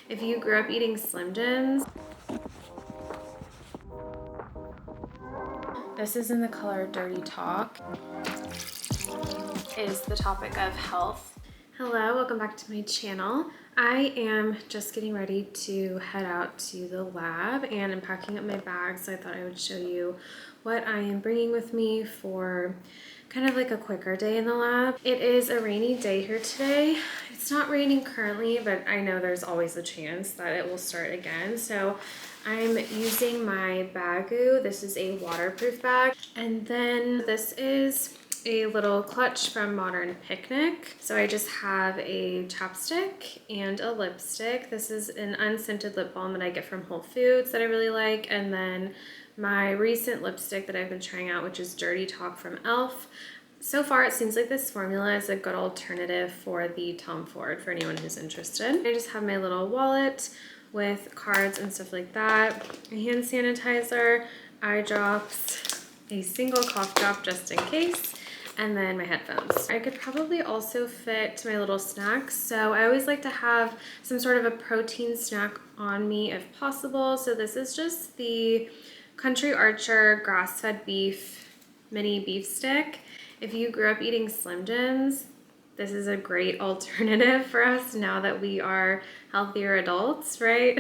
If you grew up eating Slim Jims, this is in the color Dirty Talk. It is the topic of health. Hello, welcome back to my channel. I am just getting ready to head out to the lab and I'm packing up my bag, so I thought I would show you what I am bringing with me for kind of like a quicker day in the lab. It is a rainy day here today. It's not raining currently, but I know there's always a chance that it will start again. So I'm using my Bagoo. This is a waterproof bag. And then this is a little clutch from Modern Picnic. So I just have a chapstick and a lipstick. This is an unscented lip balm that I get from Whole Foods that I really like. And then my recent lipstick that I've been trying out, which is Dirty Talk from e.l.f. So far, it seems like this formula is a good alternative for the Tom Ford for anyone who's interested. I just have my little wallet with cards and stuff like that, a hand sanitizer, eye drops, a single cough drop just in case, and then my headphones. I could probably also fit my little snacks. So I always like to have some sort of a protein snack on me if possible. So this is just the Country Archer grass-fed beef mini beef stick. If you grew up eating Slim Jims, this is a great alternative for us now that we are healthier adults, right?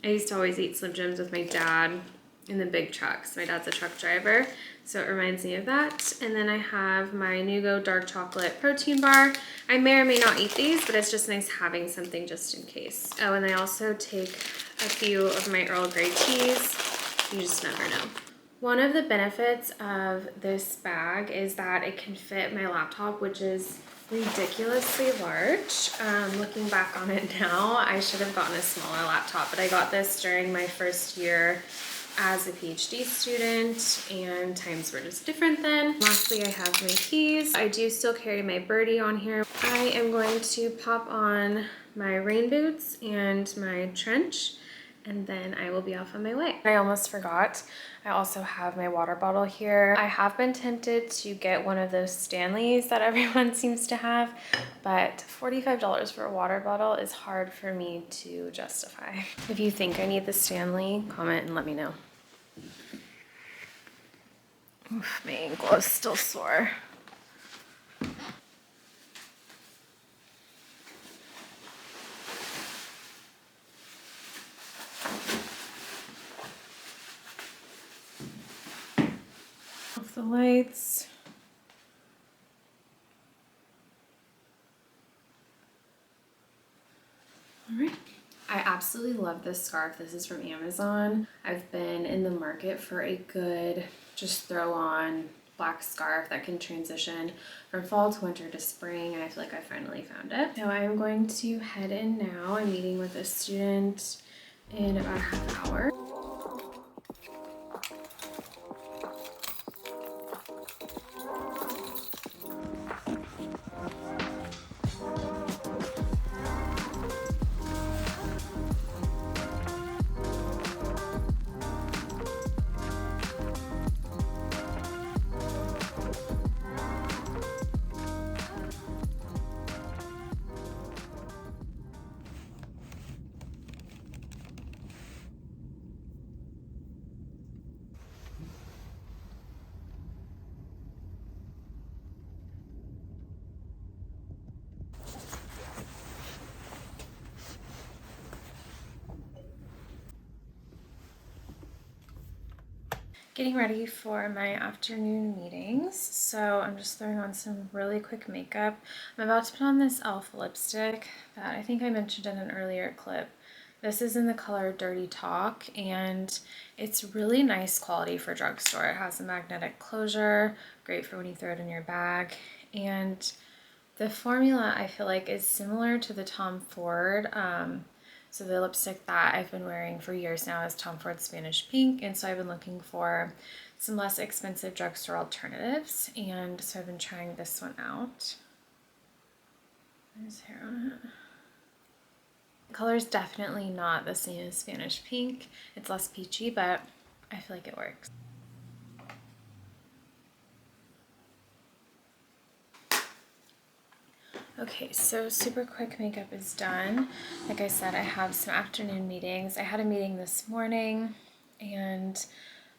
I used to always eat Slim Jims with my dad in the big trucks. My dad's a truck driver, so it reminds me of that. And then I have my Nugo dark chocolate protein bar. I may or may not eat these, but it's just nice having something just in case. Oh, and I also take a few of my Earl Grey teas. You just never know. One of the benefits of this bag is that it can fit my laptop, which is ridiculously large. Looking back on it now, I should have gotten a smaller laptop, but I got this during my first year as a PhD student and times were just different then. Lastly, I have my keys. I do still carry my birdie on here. I am going to pop on my rain boots and my trench, and then I will be off on my way. I almost forgot. I also have my water bottle here. I have been tempted to get one of those Stanleys that everyone seems to have, but $45 for a water bottle is hard for me to justify. If you think I need the Stanley, comment and let me know. Oof, my ankle is still sore. Off the lights. All right. I absolutely love this scarf. This is from Amazon. I've been in the market for a good, just throw on black scarf that can transition from fall to winter to spring, and I feel like I finally found it. So I'm going to head in now. I'm meeting with a student in about a half hour. Getting ready for my afternoon meetings, so I'm just throwing on some really quick makeup. I'm about to put on this e.l.f. lipstick that I think I mentioned in an earlier clip. This is in the color Dirty Talk, and it's really nice quality for drugstore. It has a magnetic closure, great for when you throw it in your bag, and the formula I feel like is similar to the Tom Ford. So the lipstick that I've been wearing for years now is Tom Ford Spanish Pink, and so I've been looking for some less expensive drugstore alternatives, and so I've been trying this one out. There's hair on it. The color is definitely not the same as Spanish Pink. It's less peachy, but I feel like it works. Okay, so super quick makeup is done. Like I said, I have some afternoon meetings. I had a meeting this morning and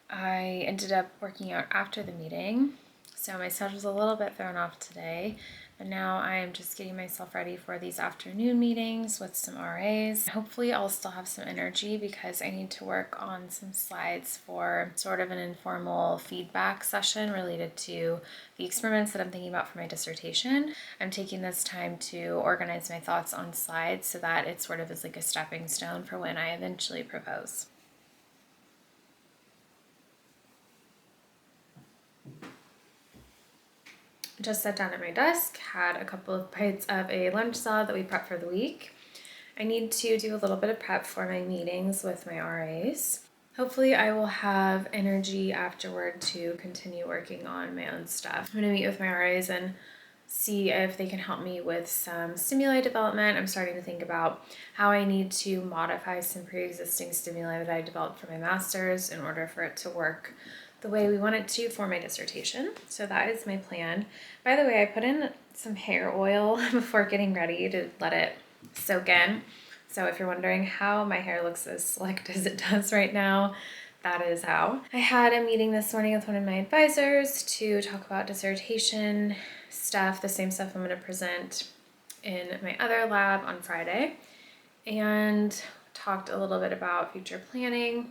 I ended up working out after the meeting. So my schedule's a little bit thrown off today, but now I am just getting myself ready for these afternoon meetings with some RAs. Hopefully I'll still have some energy because I need to work on some slides for sort of an informal feedback session related to the experiments that I'm thinking about for my dissertation. I'm taking this time to organize my thoughts on slides so that it sort of is like a stepping stone for when I eventually propose. Just sat down at my desk, had a couple of bites of a lunch salad that we prepped for the week. I need to do a little bit of prep for my meetings with my RAs. Hopefully I will have energy afterward to continue working on my own stuff. I'm going to meet with my RAs and see if they can help me with some stimuli development. I'm starting to think about how I need to modify some pre-existing stimuli that I developed for my master's in order for it to work the way we want it to for my dissertation. So that is my plan. By the way, I put in some hair oil before getting ready to let it soak in. So if you're wondering how my hair looks as slicked as it does right now, that is how. I had a meeting this morning with one of my advisors to talk about dissertation stuff, the same stuff I'm going to present in my other lab on Friday, and talked a little bit about future planning.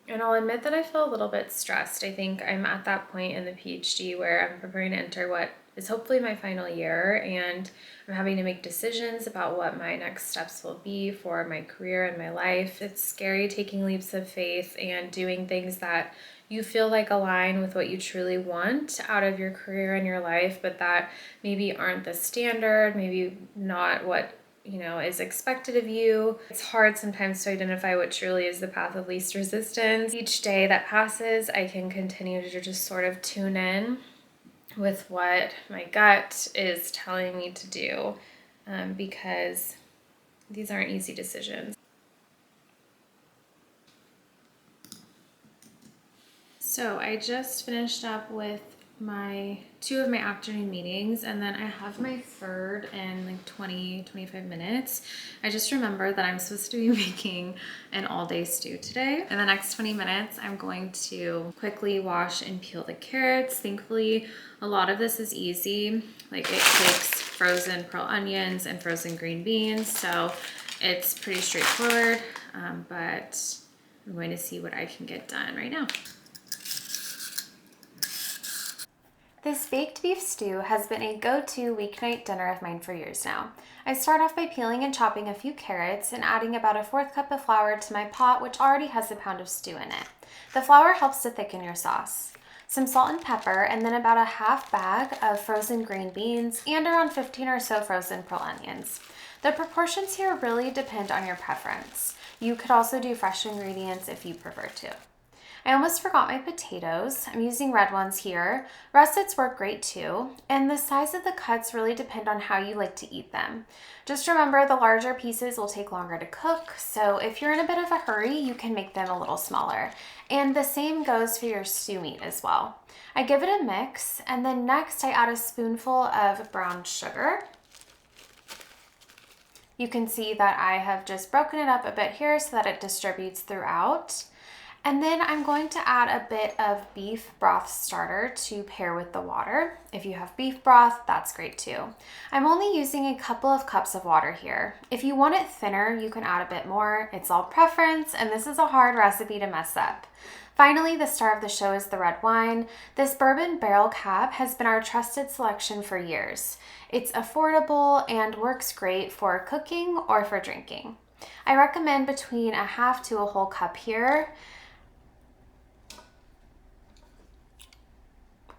And I'll admit that I feel a little bit stressed. I think I'm at that point in the PhD where I'm preparing to enter what is hopefully my final year, and I'm having to make decisions about what my next steps will be for my career and my life. It's scary taking leaps of faith and doing things that you feel like align with what you truly want out of your career and your life, but that maybe aren't the standard, maybe not what is expected of you. It's hard sometimes to identify what truly is the path of least resistance. Each day that passes, I can continue to just sort of tune in with what my gut is telling me to do, because these aren't easy decisions. So I just finished up with two of my afternoon meetings, and then I have my third in like 25 minutes. I just remembered that I'm supposed to be making an all-day stew today. In the next 20 minutes, I'm going to quickly wash and peel the carrots. Thankfully, a lot of this is easy. Like, it takes frozen pearl onions and frozen green beans, so it's pretty straightforward, but I'm going to see what I can get done right now. This baked beef stew has been a go-to weeknight dinner of mine for years now. I start off by peeling and chopping a few carrots and adding about a 1/4 cup of flour to my pot, which already has a pound of stew in it. The flour helps to thicken your sauce. Some salt and pepper, and then about a 1/2 bag of frozen green beans and around 15 or so frozen pearl onions. The proportions here really depend on your preference. You could also do fresh ingredients if you prefer to. I almost forgot my potatoes. I'm using red ones here. Russets work great too, and the size of the cuts really depend on how you like to eat them. Just remember, the larger pieces will take longer to cook, so if you're in a bit of a hurry, you can make them a little smaller. And the same goes for your stew meat as well. I give it a mix, and then next I add a spoonful of brown sugar. You can see that I have just broken it up a bit here so that it distributes throughout. And then I'm going to add a bit of beef broth starter to pair with the water. If you have beef broth, that's great too. I'm only using a couple of cups of water here. If you want it thinner, you can add a bit more. It's all preference, and this is a hard recipe to mess up. Finally, the star of the show is the red wine. This bourbon barrel cab has been our trusted selection for years. It's affordable and works great for cooking or for drinking. I recommend between a 1/2 to a whole cup here.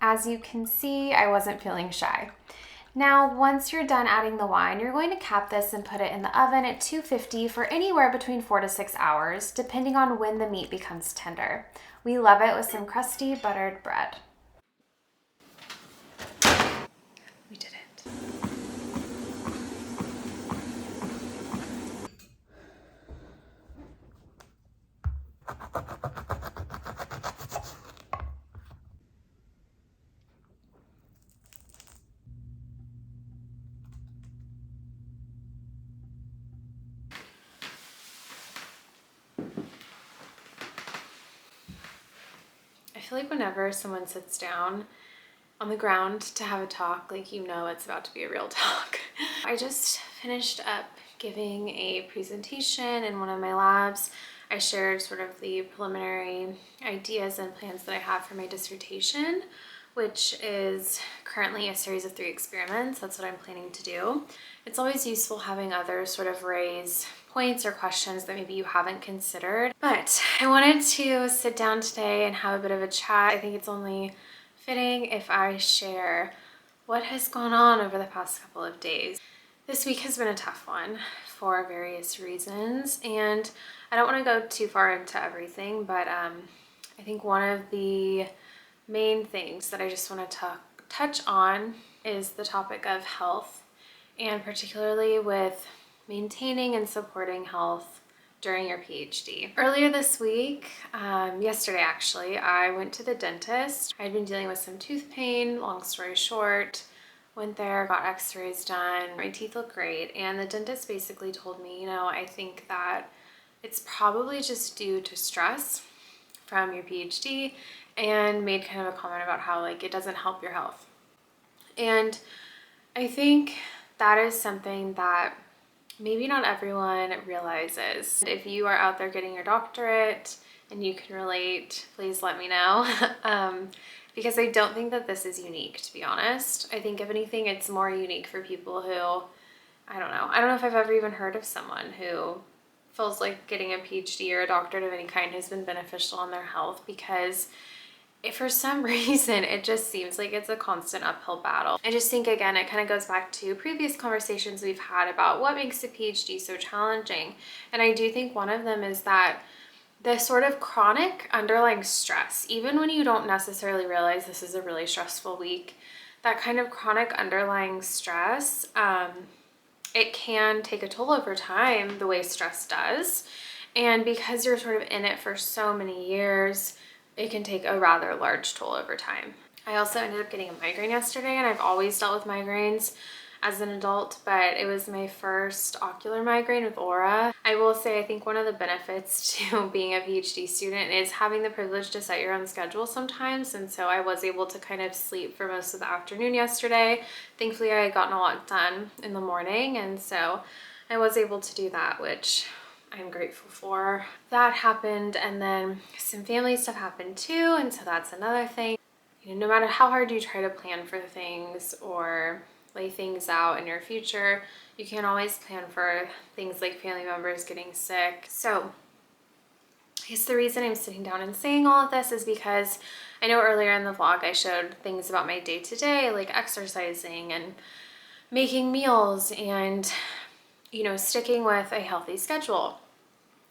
As you can see, I wasn't feeling shy. Now, once you're done adding the wine, you're going to cap this and put it in the oven at 250 for anywhere between 4 to 6 hours, depending on when the meat becomes tender. We love it with some crusty buttered bread. We did it. feel like whenever someone sits down on the ground to have a talk, like, you know it's about to be a real talk. I just finished up giving a presentation in one of my labs. I shared sort of the preliminary ideas and plans that I have for my dissertation, which is currently a series of 3 experiments. That's what I'm planning to do. It's always useful having others sort of raise points or questions that maybe you haven't considered. But I wanted to sit down today and have a bit of a chat. I think it's only fitting if I share what has gone on over the past couple of days. This week has been a tough one for various reasons, and I don't want to go too far into everything, but I think one of the main things that I just want to touch on is the topic of health, and particularly with maintaining and supporting health during your PhD. Earlier this week, yesterday actually, I went to the dentist. I'd been dealing with some tooth pain, long story short. Went there, got x-rays done, my teeth look great, and the dentist basically told me, you know, I think that it's probably just due to stress from your PhD, and made kind of a comment about how, like, it doesn't help your health. And I think that is something that maybe not everyone realizes. If you are out there getting your doctorate and you can relate, please let me know. Because I don't think that this is unique, to be honest. I think if anything, it's more unique for people who, I don't know if I've ever even heard of someone who feels like getting a PhD or a doctorate of any kind has been beneficial on their health, because if for some reason it just seems like it's a constant uphill battle. I just think, again, it kind of goes back to previous conversations we've had about what makes a PhD so challenging. And I do think one of them is that the sort of chronic underlying stress, even when you don't necessarily realize this is a really stressful week, that kind of chronic underlying stress, it can take a toll over time the way stress does. And because you're sort of in it for so many years, it can take a rather large toll over time. I also ended up getting a migraine yesterday, and I've always dealt with migraines as an adult, but it was my first ocular migraine with aura. I will say, I think one of the benefits to being a PhD student is having the privilege to set your own schedule sometimes, and so I was able to kind of sleep for most of the afternoon yesterday. Thankfully, I had gotten a lot done in the morning, and so I was able to do that, which I'm grateful for. That happened, and then some family stuff happened too, and so that's another thing. You know, no matter how hard you try to plan for things or lay things out in your future, you can't always plan for things like family members getting sick. So I guess the reason I'm sitting down and saying all of this is because I know earlier in the vlog I showed things about my day-to-day, like exercising and making meals and, you know, sticking with a healthy schedule.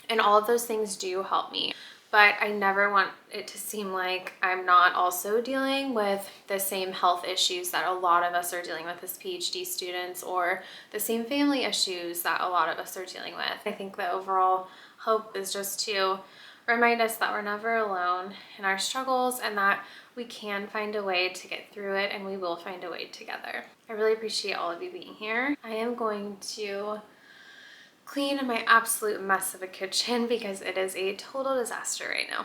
And all of those things do help me. But I never want it to seem like I'm not also dealing with the same health issues that a lot of us are dealing with as PhD students, or the same family issues that a lot of us are dealing with. I think the overall hope is just to remind us that we're never alone in our struggles, and that we can find a way to get through it, and we will find a way together. I really appreciate all of you being here. I am going to clean my absolute mess of a kitchen because it is a total disaster right now.